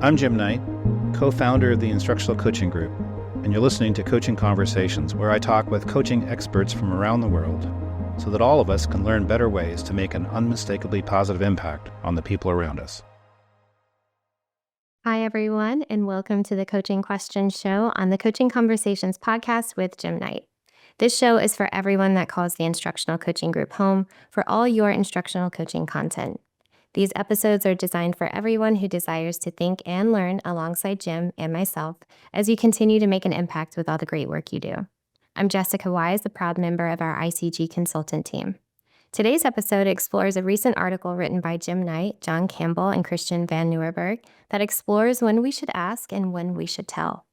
I'm Jim Knight, co-founder of the Instructional Coaching Group, and you're listening to Coaching Conversations, where I talk with coaching experts from around the world so that all of us can learn better ways to make an unmistakably positive impact on the people around us. Hi, everyone, and welcome to the Coaching Questions Show on the Coaching Conversations podcast with Jim Knight. This show is for everyone that calls the Instructional Coaching Group home for all your instructional coaching content. These episodes are designed for everyone who desires to think and learn alongside Jim and myself as you continue to make an impact with all the great work you do. I'm Jessica Weiss, a proud member of our ICG consultant team. Today's episode explores a recent article written by Jim Knight, John Campbell, and Christian Van Nieuwerburg that explores when we should ask and when we should tell.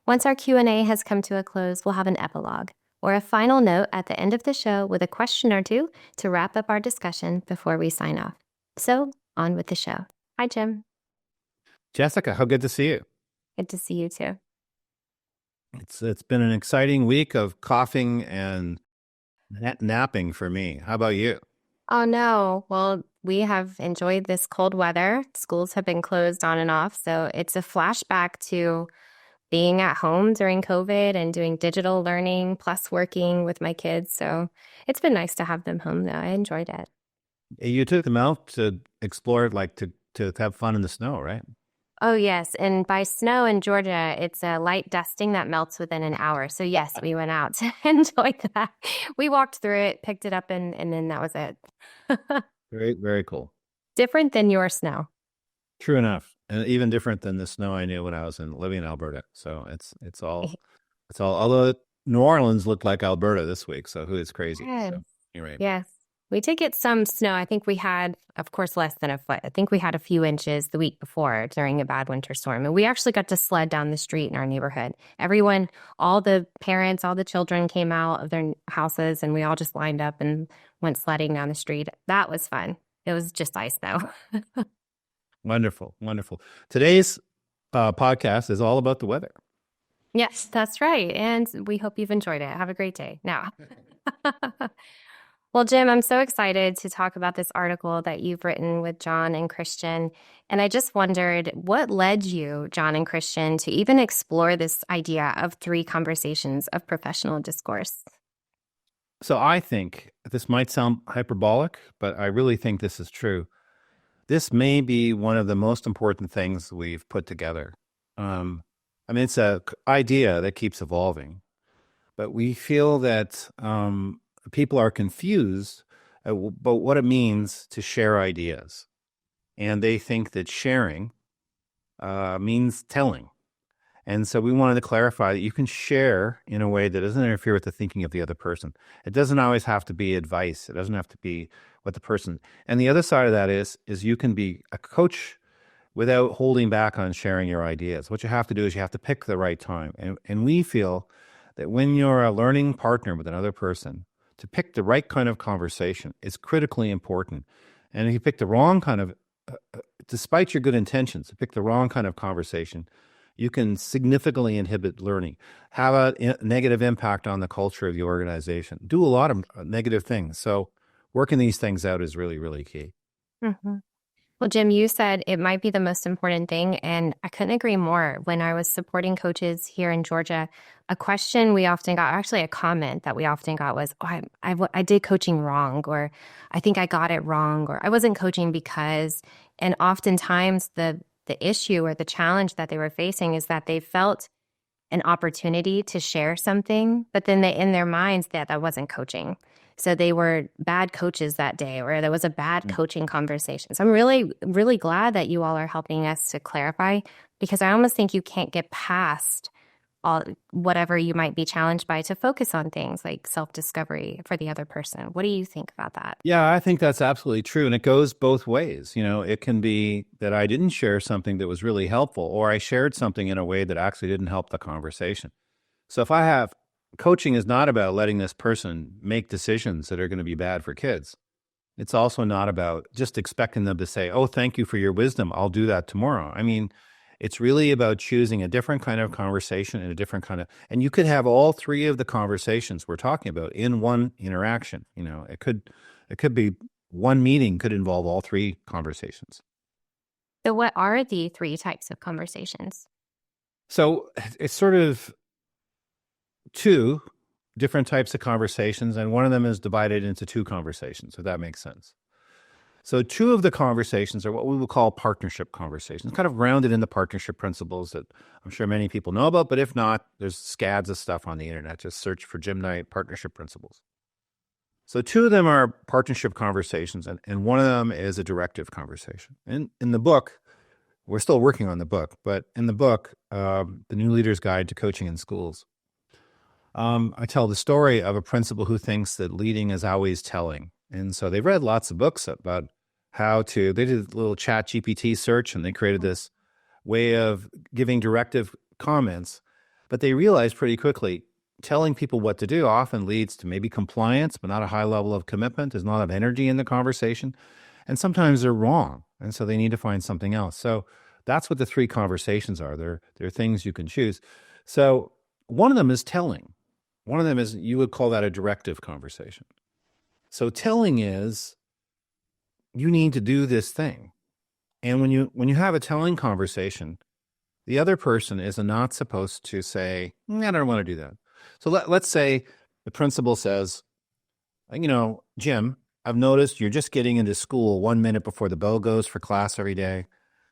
Once our Q&A has come to a close, we'll have an epilogue, or a final note at the end of the show with a question or two to wrap up our discussion before we sign off. So, on with the show. Hi, Jim. Jessica, how good to see you. Good to see you too. It's been an exciting week of coughing and napping for me. How about you? Oh, no. Well, we have enjoyed this cold weather. Schools have been closed on and off, so it's a flashback to being at home during COVID and doing digital learning plus working with my kids. So it's been nice to have them home, though. I enjoyed it. You took them out to explore, like to have fun in the snow, right? Oh, yes. And by snow in Georgia, it's a light dusting that melts within an hour. So, yes, we went out to enjoy that. We walked through it, picked it up, and then that was it. Very, very cool. Different than your snow. True enough. And even different than the snow I knew when I was living in Alberta. So it's all, although New Orleans looked like Alberta this week. So it's crazy. Yes. So you're right. Yes. We did get some snow. I think we had, of course, less than a foot. I think we had a few inches the week before during a bad winter storm. And we actually got to sled down the street in our neighborhood. Everyone, all the parents, all the children came out of their houses and we all just lined up and went sledding down the street. That was fun. It was just ice, though. Wonderful. Wonderful. Today's podcast is all about the weather. Yes, that's right. And we hope you've enjoyed it. Have a great day. Now. Well, Jim, I'm so excited to talk about this article that you've written with John and Christian. And I just wondered, what led you, John and Christian, to even explore this idea of 3 conversations of professional discourse? So I think this might sound hyperbolic, but I really think this is true. This may be one of the most important things we've put together. It's an idea that keeps evolving, but we feel that people are confused about what it means to share ideas. And they think that sharing means telling. And so we wanted to clarify that you can share in a way that doesn't interfere with the thinking of the other person. It doesn't always have to be advice. It doesn't have to be what the person. And the other side of that is you can be a coach without holding back on sharing your ideas. What you have to do is you have to pick the right time. And we feel that when you're a learning partner with another person, to pick the right kind of conversation is critically important. And if you pick the wrong kind of, despite your good intentions, to pick the wrong kind of conversation, you can significantly inhibit learning, have a negative impact on the culture of the organization, do a lot of negative things. So working these things out is really, really key. Mm-hmm. Well, Jim, you said it might be the most important thing, and I couldn't agree more. When I was supporting coaches here in Georgia, a question we often got, actually a comment that we often got was, oh, I did coaching wrong, or I think I got it wrong, or I wasn't coaching because, and oftentimes the issue or the challenge that they were facing is that they felt an opportunity to share something, but then in their minds that wasn't coaching. So they were bad coaches that day, or there was a bad coaching conversation. So I'm really, really glad that you all are helping us to clarify, because I almost think you can't get past whatever you might be challenged by to focus on things like self-discovery for the other person. What do you think about that? Yeah, I think that's absolutely true. And it goes both ways. It can be that I didn't share something that was really helpful, or I shared something in a way that actually didn't help the conversation. So if I have coaching is not about letting this person make decisions that are going to be bad for kids. It's also not about just expecting them to say, oh, thank you for your wisdom. I'll do that tomorrow. It's really about choosing a different kind of conversation and a different kind of, and you could have all 3 of the conversations we're talking about in one interaction. It could be one meeting could involve all 3 conversations. So, what are the three types of conversations? So it's sort of two different types of conversations, and one of them is divided into two conversations, if that makes sense. So two of the conversations are what we would call partnership conversations, kind of grounded in the partnership principles that I'm sure many people know about, but if not, there's scads of stuff on the internet. Just search for Jim Knight partnership principles. So two of them are partnership conversations, and one of them is a directive conversation. And in the book, we're still working on the book, but in the book, The New Leader's Guide to Coaching in Schools, I tell the story of a principal who thinks that leading is always telling. And so they've read lots of books about they did a little chat GPT search and they created this way of giving directive comments. But they realized pretty quickly telling people what to do often leads to maybe compliance, but not a high level of commitment. There's not a lot of energy in the conversation. And sometimes they're wrong. And so they need to find something else. So that's what the three conversations are. They're things you can choose. So one of them is telling. One of them is, you would call that a directive conversation. So telling is, you need to do this thing. And when you have a telling conversation, the other person is not supposed to say, I don't want to do that. So let's say the principal says, Jim, I've noticed you're just getting into school 1 minute before the bell goes for class every day.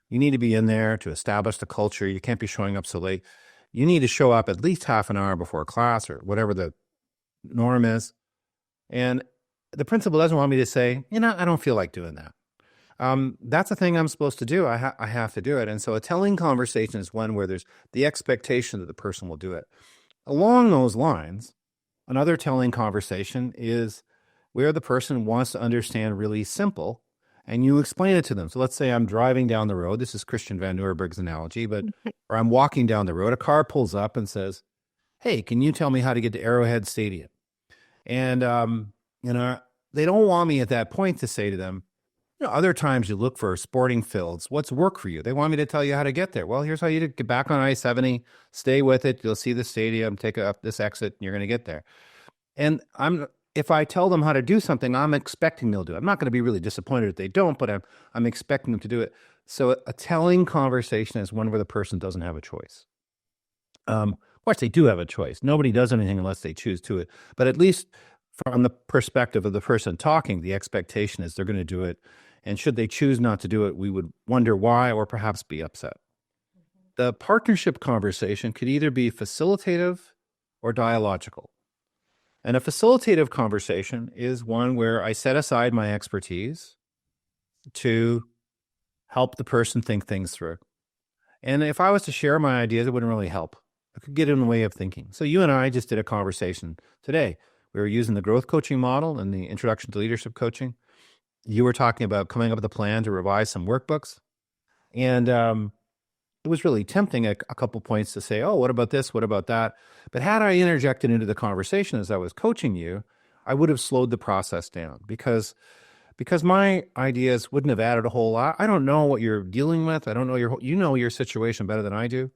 You need to be in there to establish the culture. You can't be showing up so late. You need to show up at least half an hour before class or whatever the norm is. And the principal doesn't want me to say, I don't feel like doing that. That's a thing I'm supposed to do. I have to do it. And so a telling conversation is one where there's the expectation that the person will do it. Along those lines, another telling conversation is where the person wants to understand really simple and you explain it to them. So let's say I'm driving down the road. This is Christian Van Nuremberg's analogy, or I'm walking down the road. A car pulls up and says, hey, can you tell me how to get to Arrowhead Stadium? And, they don't want me at that point to say to them, other times you look for sporting fields. What's work for you? They want me to tell you how to get there. Well, here's how you get back on I-70, stay with it. You'll see the stadium, take up this exit, and you're going to get there. And if I tell them how to do something, I'm expecting they'll do it. I'm not going to be really disappointed if they don't, but I'm expecting them to do it. So a telling conversation is one where the person doesn't have a choice. Of course, they do have a choice. Nobody does anything unless they choose to it. But at least from the perspective of the person talking, the expectation is they're going to do it. And should they choose not to do it, we would wonder why or perhaps be upset. The partnership conversation could either be facilitative or dialogical. And a facilitative conversation is one where I set aside my expertise to help the person think things through. And if I was to share my ideas, it wouldn't really help. It could get in the way of thinking. So you and I just did a conversation today. We were using the growth coaching model and the introduction to leadership coaching. You were talking about coming up with a plan to revise some workbooks. And it was really tempting at a couple points to say, oh, what about this? What about that? But had I interjected into the conversation as I was coaching you, I would have slowed the process down because my ideas wouldn't have added a whole lot. I don't know what you're dealing with. I don't know your situation better than I do.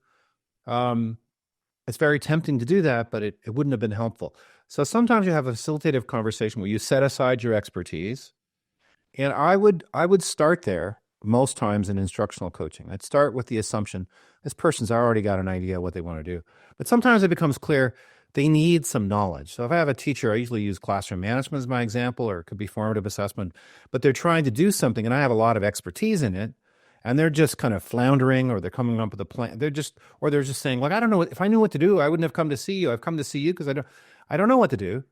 It's very tempting to do that, but it wouldn't have been helpful. So sometimes you have a facilitative conversation where you set aside your expertise. And I would start there most times in instructional coaching. I'd start with the assumption this person's already got an idea what they want to do. But sometimes it becomes clear they need some knowledge. So if I have a teacher, I usually use classroom management as my example, or it could be formative assessment, but they're trying to do something and I have a lot of expertise in it, and they're just kind of floundering, or they're coming up with a plan. They're just saying, like, I don't know, if I knew what to do, I wouldn't have come to see you. I've come to see you because I don't know what to do.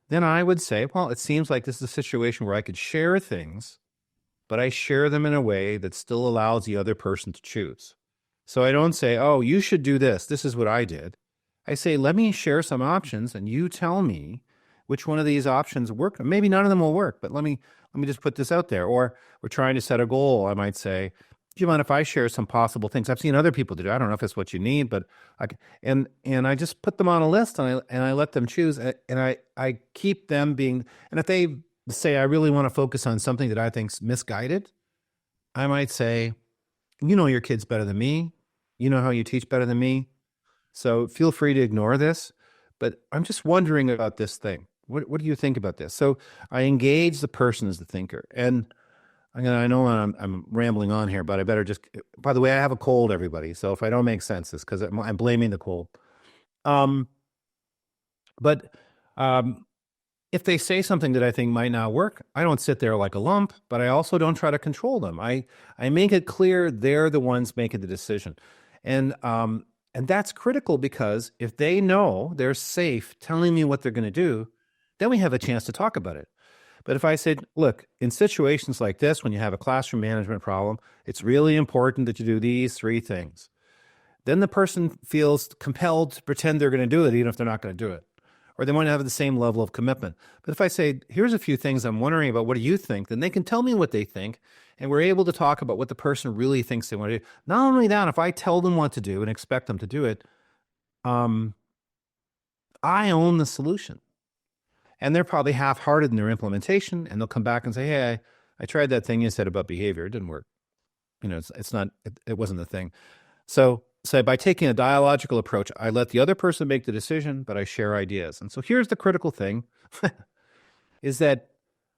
Then I would say, well, it seems like this is a situation where I could share things, but I share them in a way that still allows the other person to choose. So I don't say, oh, you should do this. This is what I did. I say, let me share some options and you tell me which one of these options work. Maybe none of them will work, but let me just put this out there. Or we're trying to set a goal. I might say, do you mind if I share some possible things I've seen other people do? I don't know if it's what you need, but and I just put them on a list and I let them choose, and I keep them being. And if they say I really want to focus on something that I think's misguided, I might say, your kids better than me. You know how you teach better than me. So feel free to ignore this, but I'm just wondering about this thing. What do you think about this? So I engage the person as the thinker, and I know I'm rambling on here, but I better just. By the way, I have a cold, everybody. So if I don't make sense, it's because I'm blaming the cold. Um, but um, if they say something that I think might not work, I don't sit there like a lump, but I also don't try to control them. I make it clear they're the ones making the decision, and that's critical because if they know they're safe telling me what they're going to do, then we have a chance to talk about it. But if I said, look, in situations like this, when you have a classroom management problem, it's really important that you do these three things. Then the person feels compelled to pretend they're going to do it, even if they're not going to do it. Or they want to have the same level of commitment. But if I say, here's a few things I'm wondering about, what do you think? Then they can tell me what they think. And we're able to talk about what the person really thinks they want to do. Not only that, if I tell them what to do and expect them to do it, I own the solution. And they're probably half-hearted in their implementation, and they'll come back and say, hey, I tried that thing you said about behavior. It didn't work. It wasn't the thing. So by taking a dialogical approach, I let the other person make the decision, but I share ideas. And so here's the critical thing, is that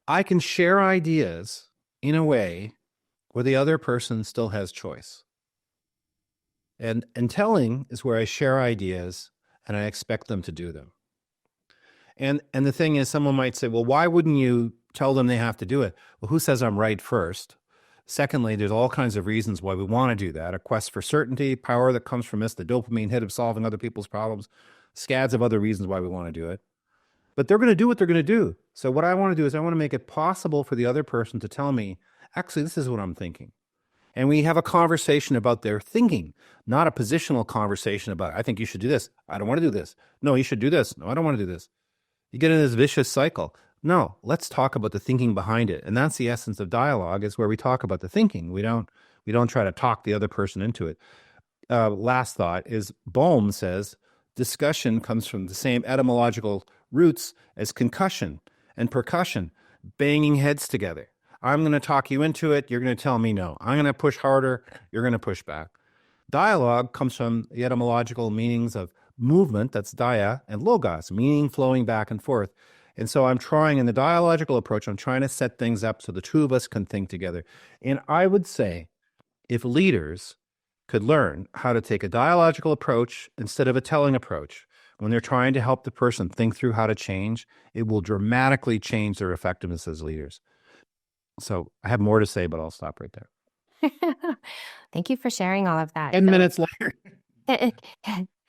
I can share ideas in a way where the other person still has choice. And telling is where I share ideas and I expect them to do them. And the thing is, someone might say, well, why wouldn't you tell them they have to do it? Well, who says I'm right first? Secondly, there's all kinds of reasons why we want to do that. A quest for certainty, power that comes from this, the dopamine hit of solving other people's problems, scads of other reasons why we want to do it. But they're going to do what they're going to do. So what I want to do is I want to make it possible for the other person to tell me, actually, this is what I'm thinking. And we have a conversation about their thinking, not a positional conversation about, I think you should do this. I don't want to do this. No, you should do this. No, I don't want to do this. You get in this vicious cycle. No, let's talk about the thinking behind it. And that's the essence of dialogue, is where we talk about the thinking. We don't try to talk the other person into it. Last thought is Bohm says discussion comes from the same etymological roots as concussion and percussion, banging heads together. I'm going to talk you into it. You're going to tell me no. I'm going to push harder. You're going to push back. Dialogue comes from the etymological meanings of movement, that's dia, and logos, meaning flowing back and forth. And so I'm trying, in the dialogical approach, I'm trying to set things up so the two of us can think together. And I would say if leaders could learn how to take a dialogical approach instead of a telling approach, when they're trying to help the person think through how to change, it will dramatically change their effectiveness as leaders. So I have more to say, but I'll stop right there. Thank you for sharing all of that. 10 minutes later.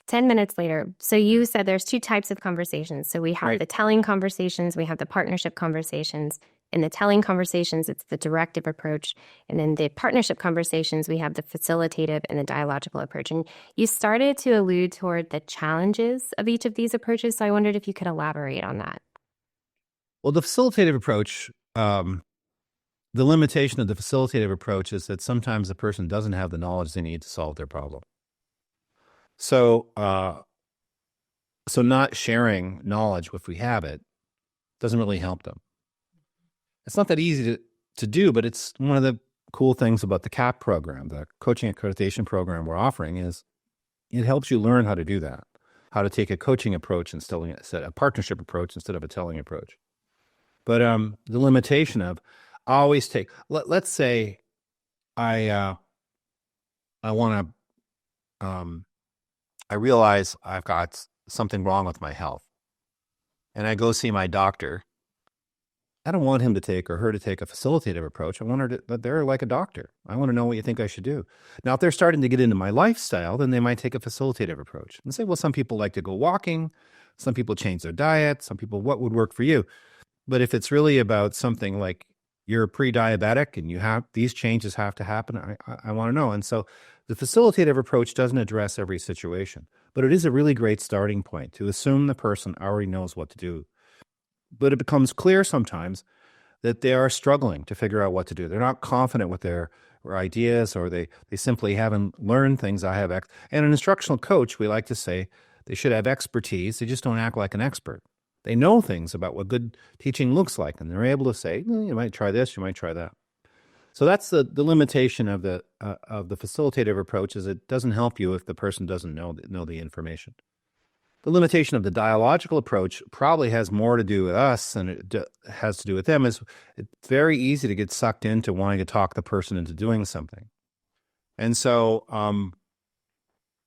10 minutes later. So you said there's two types of conversations. So we have the telling conversations, we have the partnership conversations. In the telling conversations, it's the directive approach. And in the partnership conversations, we have the facilitative and the dialogical approach. And you started to allude toward the challenges of each of these approaches. So I wondered if you could elaborate on that. Well, the facilitative approach, the limitation of the facilitative approach is that sometimes the person doesn't have the knowledge they need to solve their problem. So not sharing knowledge, if we have it, doesn't really help them. It's not that easy to do, but it's one of the cool things about the CAP program, the coaching accreditation program we're offering, is it helps you learn how to do that, how to take a coaching approach instead of a partnership approach instead of a telling approach. But the limitation of always take, let's say I want to, I realize I've got something wrong with my health, and I go see my doctor. I don't want him to take or her to take a facilitative approach. I want her to, but they're like a doctor. I want to know what you think I should do. Now, if they're starting to get into my lifestyle, then they might take a facilitative approach and say, well, some people like to go walking. Some people change their diet. Some people, what would work for you? But if it's really about something like you're pre-diabetic and you have these changes have to happen, I want to know. And so the facilitative approach doesn't address every situation, but it is a really great starting point to assume the person already knows what to do. But it becomes clear sometimes that they are struggling to figure out what to do. They're not confident with their ideas, or they simply haven't learned things. And an instructional coach, we like to say they should have expertise. They just don't act like an expert. They know things about what good teaching looks like, and they're able to say, you might try this, you might try that. So that's the limitation of the facilitative approach, is it doesn't help you if the person doesn't know the information. The limitation of the dialogical approach probably has more to do with us than it has to do with them. It's very easy to get sucked into wanting to talk the person into doing something. And so,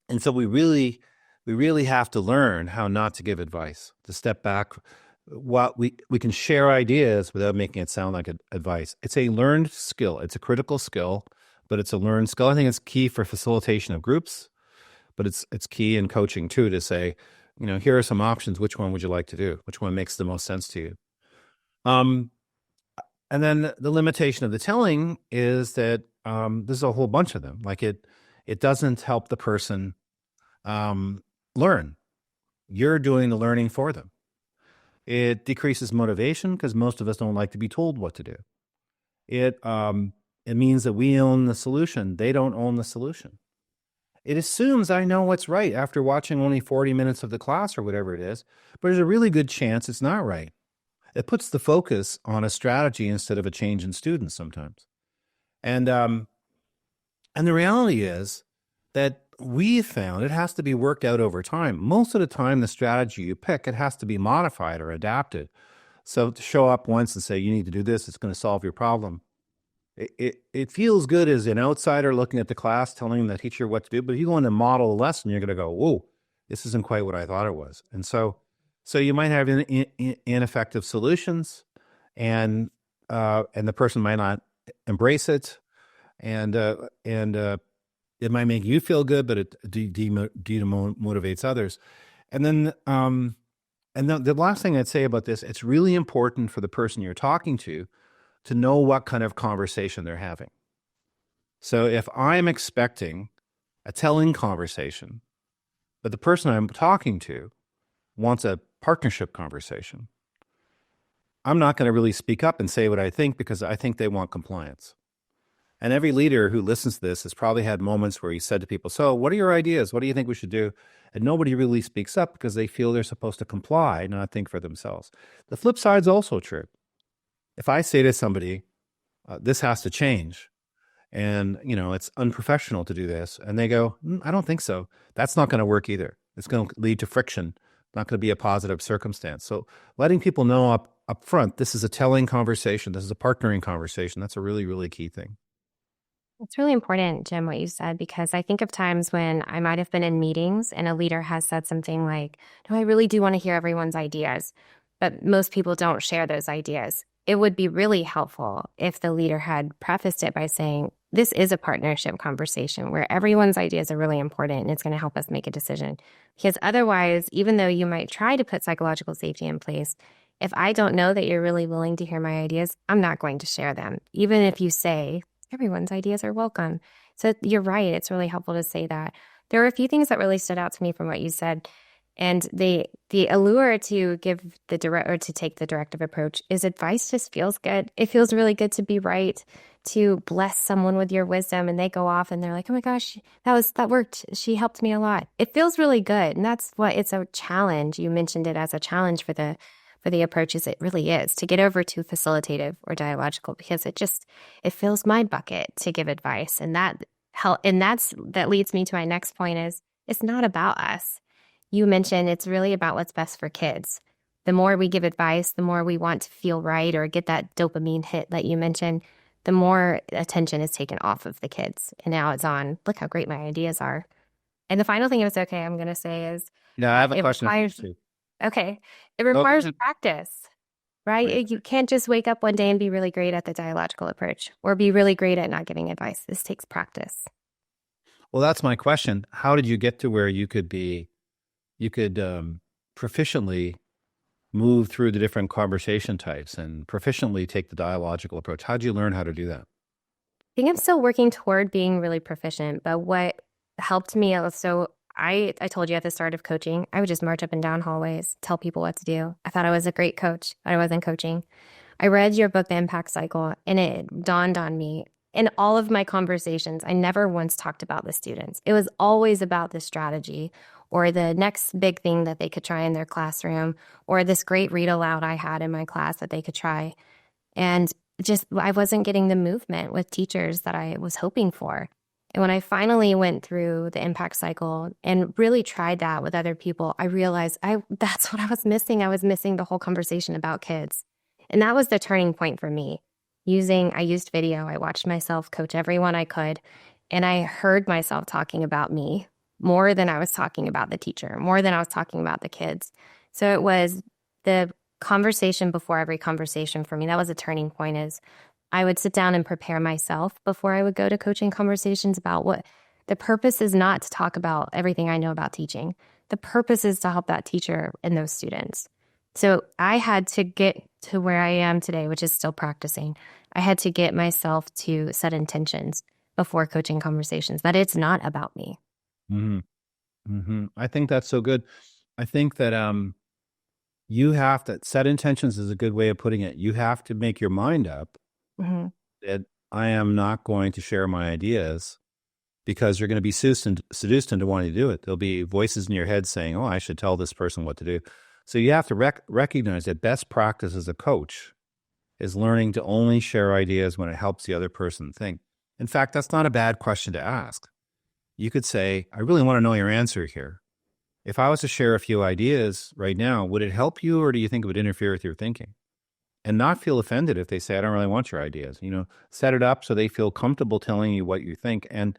we really have to learn how not to give advice, to step back. What we can share ideas without making it sound like advice. It's a learned skill. It's a critical skill, but it's a learned skill. I think it's key for facilitation of groups, but it's key in coaching too, to say, here are some options. Which one would you like to do? Which one makes the most sense to you? And then the limitation of the telling is that there's a whole bunch of them. Like it doesn't help the person learn. You're doing the learning for them. It decreases motivation because most of us don't like to be told what to do. It means that we own the solution. They don't own the solution. It assumes I know what's right after watching only 40 minutes of the class or whatever it is, but there's a really good chance it's not right. It puts the focus on a strategy instead of a change in students sometimes. And the reality is that we've found it has to be worked out over time. Most of the time, the strategy you pick, it has to be modified or adapted. So to show up once and say, you need to do this, it's going to solve your problem. It feels good as an outsider looking at the class, telling the teacher what to do. But if you go in and model a lesson, you're going to go, whoa, this isn't quite what I thought it was. And so you might have ineffective solutions, and the person might not embrace it, and it might make you feel good, but it demotivates others. And then, the last thing I'd say about this, it's really important for the person you're talking to know what kind of conversation they're having. So if I'm expecting a telling conversation, but the person I'm talking to wants a partnership conversation, I'm not going to really speak up and say what I think, because I think they want compliance. And every leader who listens to this has probably had moments where he said to people, so what are your ideas? What do you think we should do? And nobody really speaks up because they feel they're supposed to comply, not think for themselves. The flip side is also true. If I say to somebody, this has to change, and it's unprofessional to do this, and they go, I don't think so, that's not going to work either. It's going to lead to friction, not going to be a positive circumstance. So letting people know up front, this is a telling conversation, this is a partnering conversation, that's a really, really key thing. It's really important, Jim, what you said, because I think of times when I might have been in meetings and a leader has said something like, no, I really do want to hear everyone's ideas, but most people don't share those ideas. It would be really helpful if the leader had prefaced it by saying, this is a partnership conversation where everyone's ideas are really important and it's going to help us make a decision. Because otherwise, even though you might try to put psychological safety in place, if I don't know that you're really willing to hear my ideas, I'm not going to share them, even if you say everyone's ideas are welcome. So you're right. It's really helpful to say that. There were a few things that really stood out to me from what you said. And the allure to give to take the directive approach is advice just feels good. It feels really good to be right, to bless someone with your wisdom, and they go off and they're like, oh my gosh, that worked. She helped me a lot. It feels really good. And that's what it's a challenge. You mentioned it as a challenge for the approaches. It really is to get over to facilitative or dialogical, because it fills my bucket to give advice. And that leads me to my next point is it's not about us. You mentioned it's really about what's best for kids. The more we give advice, the more we want to feel right or get that dopamine hit that you mentioned, the more attention is taken off of the kids. And now it's on, look how great my ideas are. And the final thing, if it's okay, I'm going to say is... Yeah, I have a question. Okay. It requires practice, right? You can't just wake up one day and be really great at the dialogical approach or be really great at not giving advice. This takes practice. Well, that's my question. How did you get to where you could proficiently move through the different conversation types and proficiently take the dialogical approach? How did you learn how to do that? I think I'm still working toward being really proficient, but what helped me, so I told you at the start of coaching, I would just march up and down hallways, tell people what to do. I thought I was a great coach, but I wasn't coaching. I read your book, The Impact Cycle, and it dawned on me. In all of my conversations, I never once talked about the students. It was always about the strategy or the next big thing that they could try in their classroom or this great read aloud I had in my class that they could try. And I wasn't getting the movement with teachers that I was hoping for. And when I finally went through the impact cycle and really tried that with other people, I realized that's what I was missing. I was missing the whole conversation about kids. And that was the turning point for me. I used video. I watched myself coach everyone I could, and I heard myself talking about me more than I was talking about the teacher, more than I was talking about the kids. So it was the conversation before every conversation for me. That was a turning point. Is I would sit down and prepare myself before I would go to coaching conversations about what the purpose is. Not to talk about everything I know about teaching. The purpose is to help that teacher and those students. So I had to get to where I am today, which is still practicing. I had to get myself to set intentions before coaching conversations, that it's not about me. Mm-hmm. Mm-hmm. I think that's so good. I think that you have to set intentions is a good way of putting it. You have to make your mind up Mm-hmm. that I am not going to share my ideas because you're going to be seduced into wanting to do it. There'll be voices in your head saying, oh, I should tell this person what to do. So you have to recognize that best practice as a coach is learning to only share ideas when it helps the other person think. In fact, that's not a bad question to ask. You could say, I really want to know your answer here. If I was to share a few ideas right now, would it help you or do you think it would interfere with your thinking? And not feel offended if they say, I don't really want your ideas. Set it up so they feel comfortable telling you what you think. And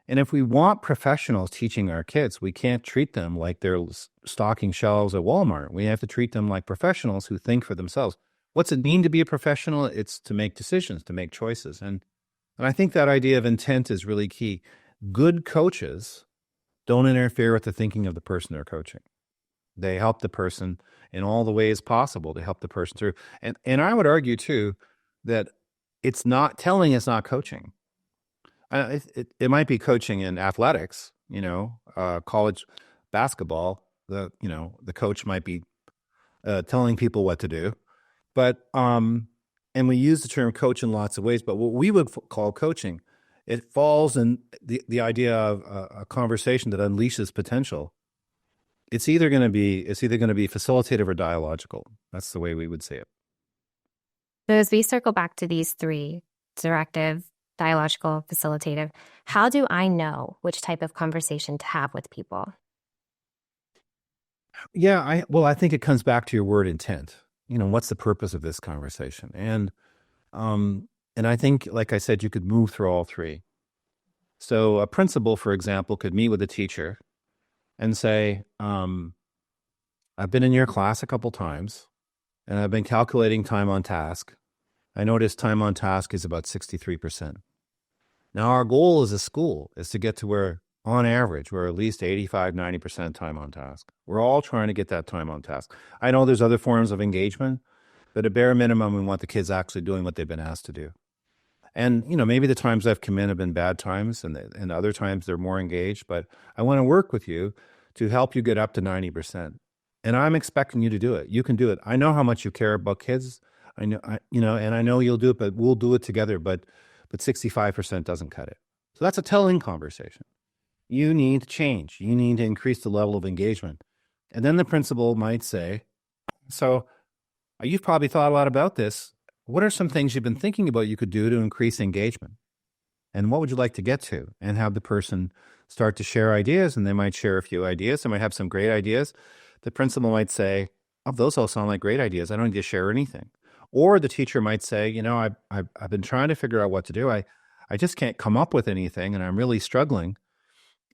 if we want professionals teaching our kids, we can't treat them like they're stocking shelves at Walmart. We have to treat them like professionals who think for themselves. What's it mean to be a professional? It's to make decisions, to make choices. And I think that idea of intent is really key. Good coaches don't interfere with the thinking of the person they're coaching. They help the person in all the ways possible to help the person through. And I would argue too that it's not telling is not coaching. It might be coaching in athletics, college basketball. The coach might be telling people what to do, but and we use the term coach in lots of ways. But what we would call coaching, it falls in the idea of a conversation that unleashes potential. It's either going to be facilitative or dialogical. That's the way we would say it. So as we circle back to these three, directive, dialogical, facilitative, how do I know which type of conversation to have with people? Yeah, I think it comes back to your word intent. What's the purpose of this conversation? And I think, like I said, you could move through all three. So a principal, for example, could meet with a teacher and say, I've been in your class a couple times and I've been calculating time on task. I noticed time on task is about 63%. Now, our goal as a school is to get to where, on average, we're at least 85, 90% time on task. We're all trying to get that time on task. I know there's other forms of engagement, but at bare minimum, we want the kids actually doing what they've been asked to do. And, maybe the times I've come in have been bad times and other times they're more engaged, but I want to work with you to help you get up to 90%. And I'm expecting you to do it. You can do it. I know how much you care about kids. I know, and I know you'll do it, but we'll do it together. But 65% doesn't cut it. So that's a telling conversation. You need to change. You need to increase the level of engagement. And then the principal might say, so you've probably thought a lot about this. What are some things you've been thinking about you could do to increase engagement? And what would you like to get to? And have the person start to share ideas, and they might share a few ideas. They might have some great ideas. The principal might say, oh, those all sound like great ideas. I don't need to share anything. Or the teacher might say, I've been trying to figure out what to do. I just can't come up with anything, and I'm really struggling.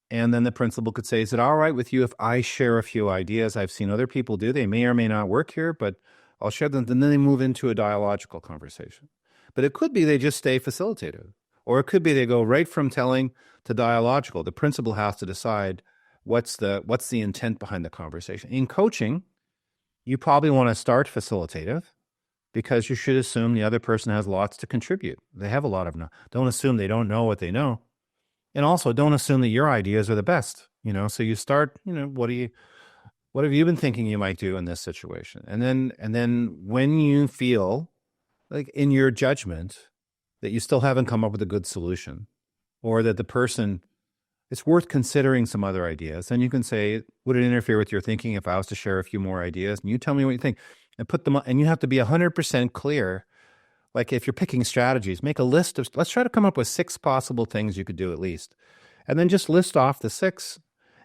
And then the principal could say, is it all right with you if I share a few ideas I've seen other people do? They may or may not work here, but I'll share them. And then they move into a dialogical conversation. But it could be they just stay facilitative. Or it could be they go right from telling to dialogical. The principal has to decide what's the intent behind the conversation. In coaching, you probably want to start facilitative because you should assume the other person has lots to contribute. They have a lot of don't assume they don't know what they know. And also don't assume that your ideas are the best. So you start, what have you been thinking you might do in this situation? And then when you feel like in your judgment that you still haven't come up with a good solution, or that the person, it's worth considering some other ideas, then you can say, would it interfere with your thinking if I was to share a few more ideas? And you tell me what you think and put them on, and you have to be 100% clear like if you're picking strategies, make a list of, let's try to come up with 6 possible things you could do at least. And then just list off the 6,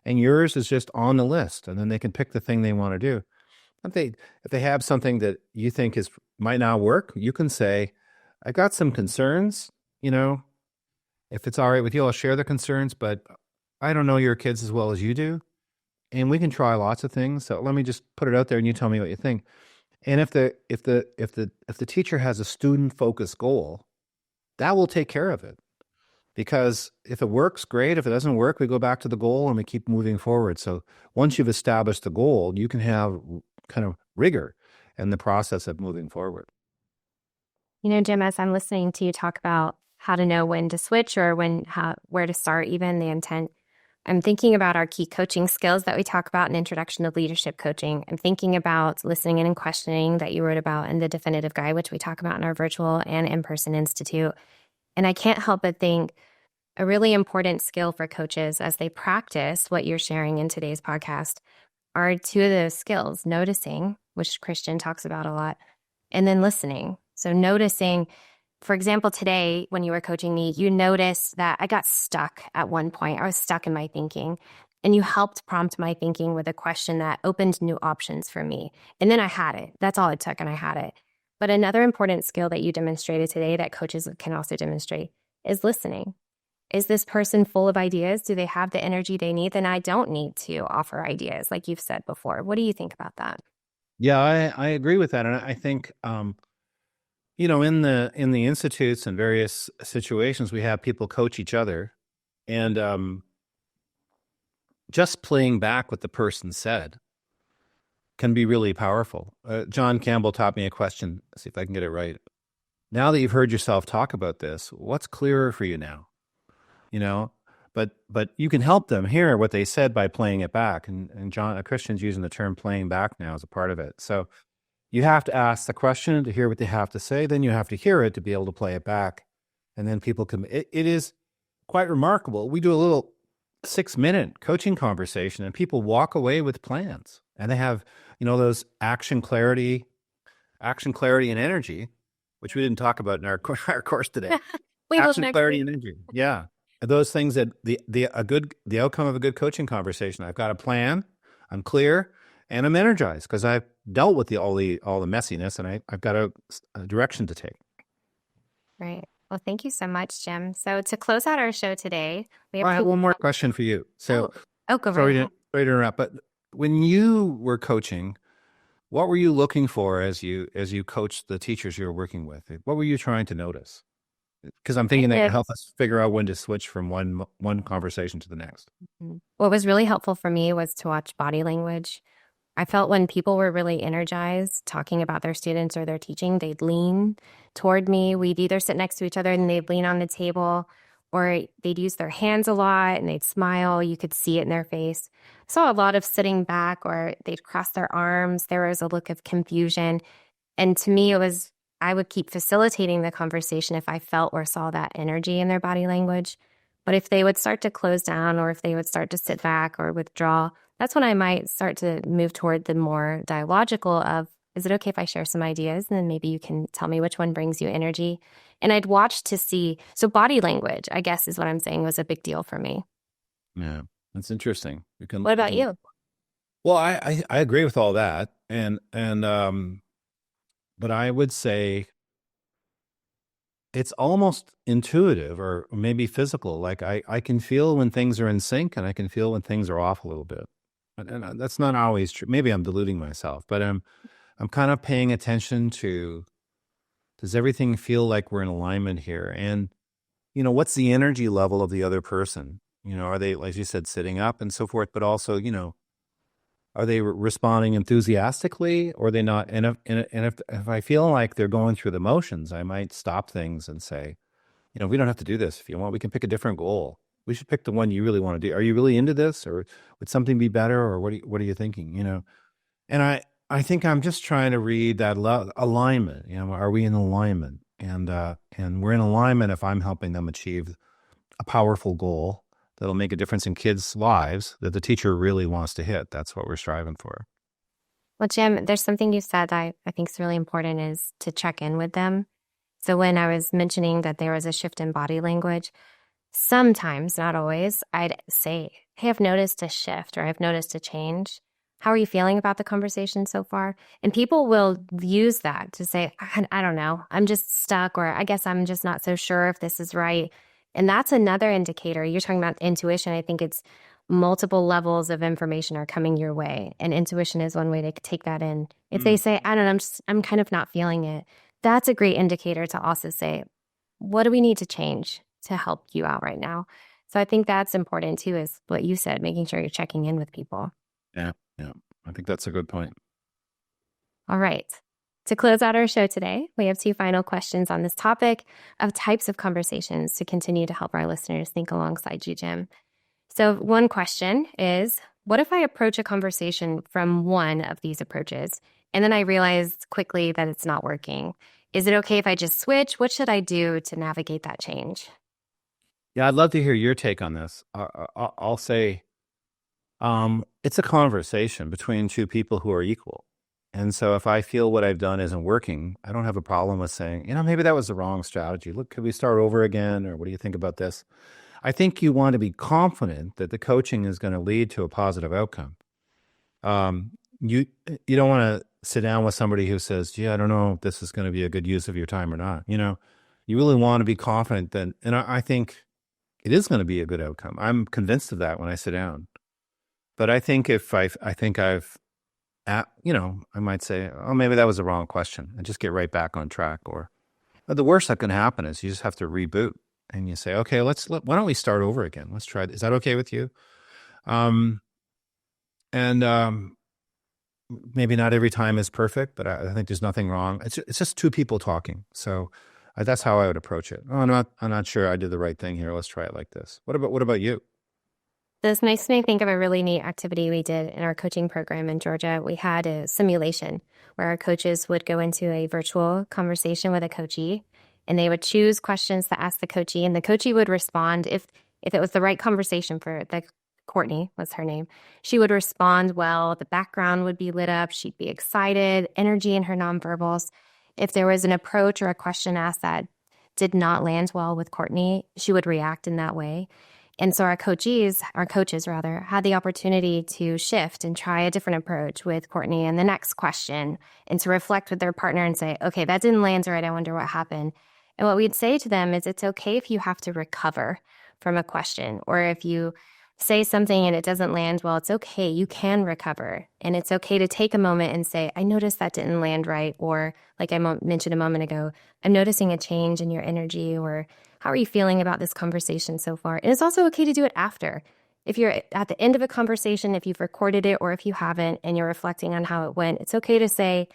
and yours is just on the list. And then they can pick the thing they want to do. If they have something that you think might not work, you can say, I got some concerns, if it's all right with you, I'll share the concerns, but I don't know your kids as well as you do. And we can try lots of things. So let me just put it out there and you tell me what you think. And if the teacher has a student focused goal, that will take care of it. Because if it works, great. If it doesn't work, we go back to the goal and we keep moving forward. So once you've established the goal, you can have kind of rigor in the process of moving forward. Jim, as I'm listening to you talk about how to know when to switch or where to start, even the intent, I'm thinking about our key coaching skills that we talk about in Introduction to Leadership Coaching. I'm thinking about listening and questioning that you wrote about in the definitive guide, which we talk about in our virtual and in-person institute. And I can't help but think a really important skill for coaches as they practice what you're sharing in today's podcast are 2 of those skills: noticing, which Christian talks about a lot, and then listening. So noticing, for example, today when you were coaching me, you noticed that I got stuck at one point. I was stuck in my thinking, and you helped prompt my thinking with a question that opened new options for me. And then I had it. That's all it took, and I had it. But another important skill that you demonstrated today that coaches can also demonstrate is listening. Is this person full of ideas? Do they have the energy they need? Then I don't need to offer ideas, like you've said before. What do you think about that? Yeah, I agree with that. And I think, in the institutes and various situations, we have people coach each other, and just playing back what the person said can be really powerful. John Campbell taught me a question. Let's see if I can get it right. Now that you've heard yourself talk about this, what's clearer for you now? But you can help them hear what they said by playing it back. And Christian's using the term playing back now as a part of it. So you have to ask the question to hear what they have to say. Then you have to hear it to be able to play it back. And then people can, it is quite remarkable. We do a little 6-minute coaching conversation and people walk away with plans, and they have, those action, clarity and energy, which we didn't talk about in our course today. Action, clarity, and energy. Yeah. Those things that the outcome of a good coaching conversation. I've got a plan, I'm clear, and I'm energized because I've dealt with all the messiness, and I've got a direction to take. Right. Well, thank you so much, Jim. So to close out our show today, I have one more question for you. So, go sorry right to interrupt, but when you were coaching, what were you looking for as you coached the teachers you were working with? What were you trying to notice? Because I'm thinking that can help us figure out when to switch from one conversation to the next. What was really helpful for me was to watch body language. I felt when people were really energized talking about their students or their teaching, they'd lean toward me. We'd either sit next to each other and they'd lean on the table, or they'd use their hands a lot and they'd smile. You could see it in their face. I saw a lot of sitting back, or they'd cross their arms. There was a look of confusion. And to me, I would keep facilitating the conversation if I felt or saw that energy in their body language. But if they would start to close down, or if they would start to sit back or withdraw, that's when I might start to move toward the more dialogical of, is it okay if I share some ideas? And then maybe you can tell me which one brings you energy. And I'd watch to see. So body language, I guess is what I'm saying, was a big deal for me. Yeah, that's interesting. What about you? Well, I agree with all that. But I would say it's almost intuitive or maybe physical. Like I can feel when things are in sync, and I can feel when things are off a little bit. And that's not always true. Maybe I'm deluding myself, but I'm kind of paying attention to, does everything feel like we're in alignment here? And, what's the energy level of the other person? Are they, like you said, sitting up and so forth, but also, are they responding enthusiastically, or are they not? And if I feel like they're going through the motions, I might stop things and say, we don't have to do this. If you want, we can pick a different goal. We should pick the one you really want to do. Are you really into this, or would something be better, or what are you thinking? And I think I'm just trying to read that alignment. Are we in alignment? And we're in alignment if I'm helping them achieve a powerful goal that'll make a difference in kids' lives that the teacher really wants to hit. That's what we're striving for. Well, Jim, there's something you said that I think is really important, is to check in with them. So when I was mentioning that there was a shift in body language, sometimes, not always, I'd say, hey, I've noticed a shift or I've noticed a change. How are you feeling about the conversation so far? And people will use that to say, I don't know, I'm just stuck, or I guess I'm just not so sure if this is right. And that's another indicator. You're talking about intuition. I think it's multiple levels of information are coming your way. And intuition is one way to take that in. If they say, I don't know, I'm kind of not feeling it, that's a great indicator to also say, what do we need to change to help you out right now? So I think that's important too, is what you said, making sure you're checking in with people. Yeah. Yeah. I think that's a good point. All right. To close out our show today, we have two final questions on this topic of types of conversations to continue to help our listeners think alongside you, Jim. So, one question is, what if I approach a conversation from one of these approaches and then I realize quickly that it's not working? Is it okay if I just switch? What should I do to navigate that change? Yeah, I'd love to hear your take on this. I'll say it's a conversation between two people who are equal. And so if I feel what I've done isn't working, I don't have a problem with saying, maybe that was the wrong strategy. Look, could we start over again? Or what do you think about this? I think you want to be confident that the coaching is going to lead to a positive outcome. Um, you you don't want to sit down with somebody who says, "Gee, I don't know if this is going to be a good use of your time or not." You really want to be confident that, and I think it is going to be a good outcome. I'm convinced of that when I sit down. But I think if I think I've, I might say, "Oh, maybe that was the wrong question," and just get right back on track. Or the worst that can happen is you just have to reboot and you say, "Okay, why don't we start over again? Let's try. Is that okay with you?" Um, and maybe not every time is perfect, but I think there's nothing wrong. It's just two people talking. So that's how I would approach it. Oh, I'm not sure I did the right thing here. Let's try it like this. What about you? This makes me think of a really neat activity we did in our coaching program in Georgia. We had a simulation where our coaches would go into a virtual conversation with a coachee, and they would choose questions to ask the coachee, and the coachee would respond if it was the right conversation for the Courtney was her name. She would respond well. The background would be lit up. She'd be excited, energy in her nonverbals. If there was an approach or a question asked that did not land well with Courtney, she would react in that way. And so our coaches rather, had the opportunity to shift and try a different approach with Courtney and the next question, and to reflect with their partner and say, okay, that didn't land right. I wonder what happened. And what we'd say to them is, it's okay if you have to recover from a question, or if you say something and it doesn't land well, it's okay. You can recover. And it's okay to take a moment and say, I noticed that didn't land right. Or like I mentioned a moment ago, I'm noticing a change in your energy, or how are you feeling about this conversation so far? And it's also okay to do it after. If you're at the end of a conversation, if you've recorded it or if you haven't, and you're reflecting on how it went, it's okay to say,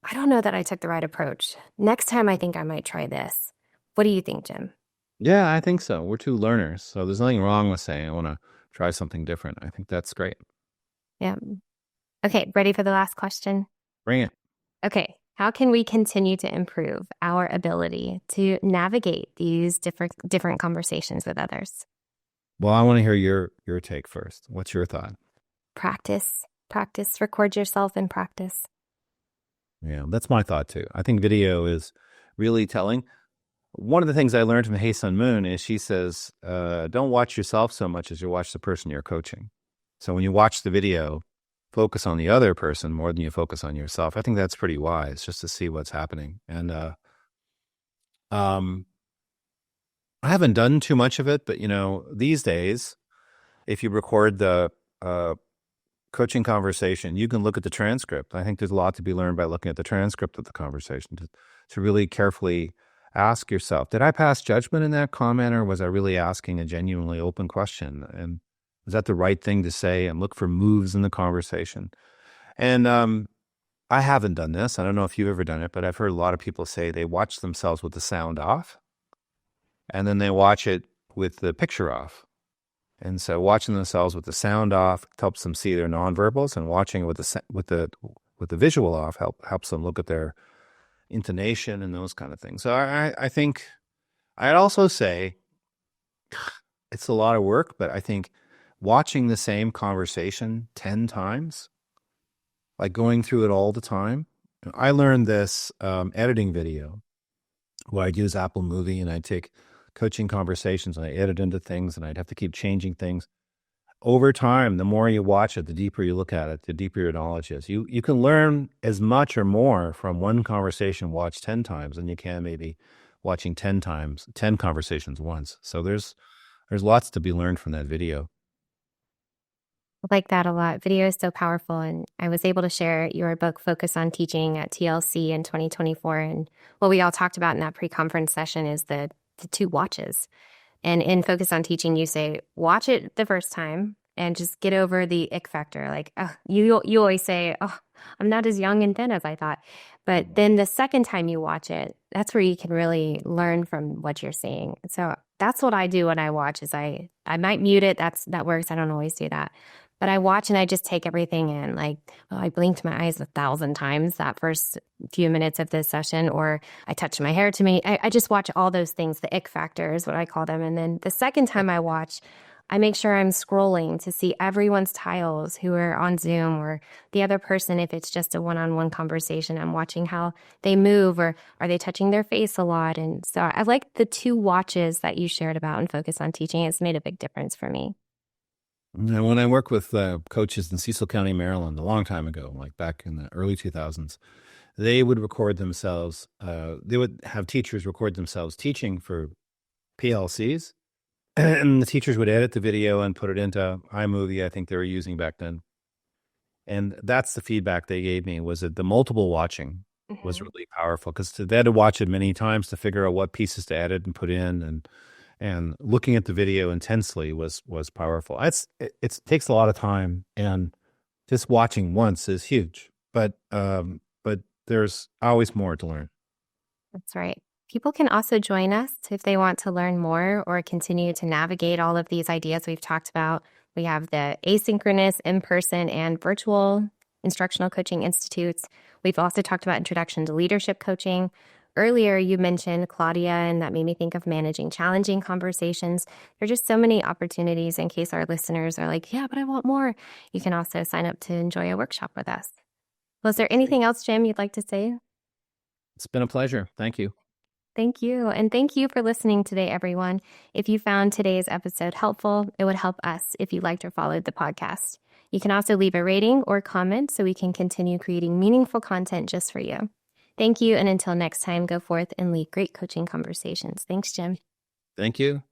I don't know that I took the right approach. Next time, I think I might try this. What do you think, Jim? Yeah, I think so. We're two learners, so there's nothing wrong with saying I want to try something different. I think that's great. Yeah. Okay, ready for the last question? Bring it. Okay, how can we continue to improve our ability to navigate these different conversations with others? Well, I want to hear your take first. What's your thought? Practice, record yourself and practice. Yeah, that's my thought too. I think video is really telling. One of the things I learned from Hey Sun Moon is she says, don't watch yourself so much as you watch the person you're coaching. So when you watch the video, focus on the other person more than you focus on yourself. I think that's pretty wise, just to see what's happening. And I haven't done too much of it, but these days, if you record the coaching conversation, you can look at the transcript. I think there's a lot to be learned by looking at the transcript of the conversation to really carefully ask yourself, did I pass judgment in that comment, or was I really asking a genuinely open question? And was that the right thing to say? And look for moves in the conversation. And I haven't done this. I don't know if you've ever done it, but I've heard a lot of people say they watch themselves with the sound off, and then they watch it with the picture off. And so watching themselves with the sound off helps them see their nonverbals, and watching it with the visual off helps them look at their intonation and those kind of things. So I think I'd also say it's a lot of work, but I think watching the same conversation 10 times, like going through it all the time. I learned this editing video where I'd use Apple Movie and I'd take coaching conversations and I edit into things and I'd have to keep changing things. Over time, the more you watch it, the deeper you look at it, the deeper your knowledge is. You can learn as much or more from one conversation watched 10 times than you can maybe watching 10 times, 10 conversations once. So there's lots to be learned from that video. I like that a lot. Video is so powerful. And I was able to share your book, Focus on Teaching, at TLC in 2024. And what we all talked about in that pre-conference session is the two watches. And in Focus on Teaching, you say, watch it the first time and just get over the ick factor. Like, oh, you always say, oh, I'm not as young and thin as I thought. But then the second time you watch it, that's where you can really learn from what you're seeing. So that's what I do when I watch is I might mute it. That works. I don't always do that. But I watch and I just take everything in. Like, oh, I blinked my eyes 1,000 times that first few minutes of this session, or I touched my hair to me. I just watch all those things. The ick factor is what I call them. And then the second time I watch, I make sure I'm scrolling to see everyone's tiles who are on Zoom, or the other person, if it's just a one-on-one conversation, I'm watching how they move, or are they touching their face a lot? And so I like the two watches that you shared about and Focus on Teaching. It's made a big difference for me. And when I worked with coaches in Cecil County, Maryland, a long time ago, like back in the early 2000s, they would record themselves. They would have teachers record themselves teaching for PLCs, and the teachers would edit the video and put it into iMovie, I think they were using back then. And that's the feedback they gave me, was that the multiple watching was really powerful, because they had to watch it many times to figure out what pieces to edit and put in, and looking at the video intensely was powerful. It takes a lot of time, and just watching once is huge. But there's always more to learn. That's right. People can also join us if they want to learn more or continue to navigate all of these ideas we've talked about. We have the asynchronous, in-person, and virtual instructional coaching institutes. We've also talked about introduction to leadership coaching. Earlier, you mentioned Claudia, and that made me think of managing challenging conversations. There are just so many opportunities in case our listeners are like, yeah, but I want more. You can also sign up to enjoy a workshop with us. Was there anything else, Jim, you'd like to say? It's been a pleasure. Thank you. Thank you. And thank you for listening today, everyone. If you found today's episode helpful, it would help us if you liked or followed the podcast. You can also leave a rating or comment so we can continue creating meaningful content just for you. Thank you. And until next time, go forth and lead great coaching conversations. Thanks, Jim. Thank you.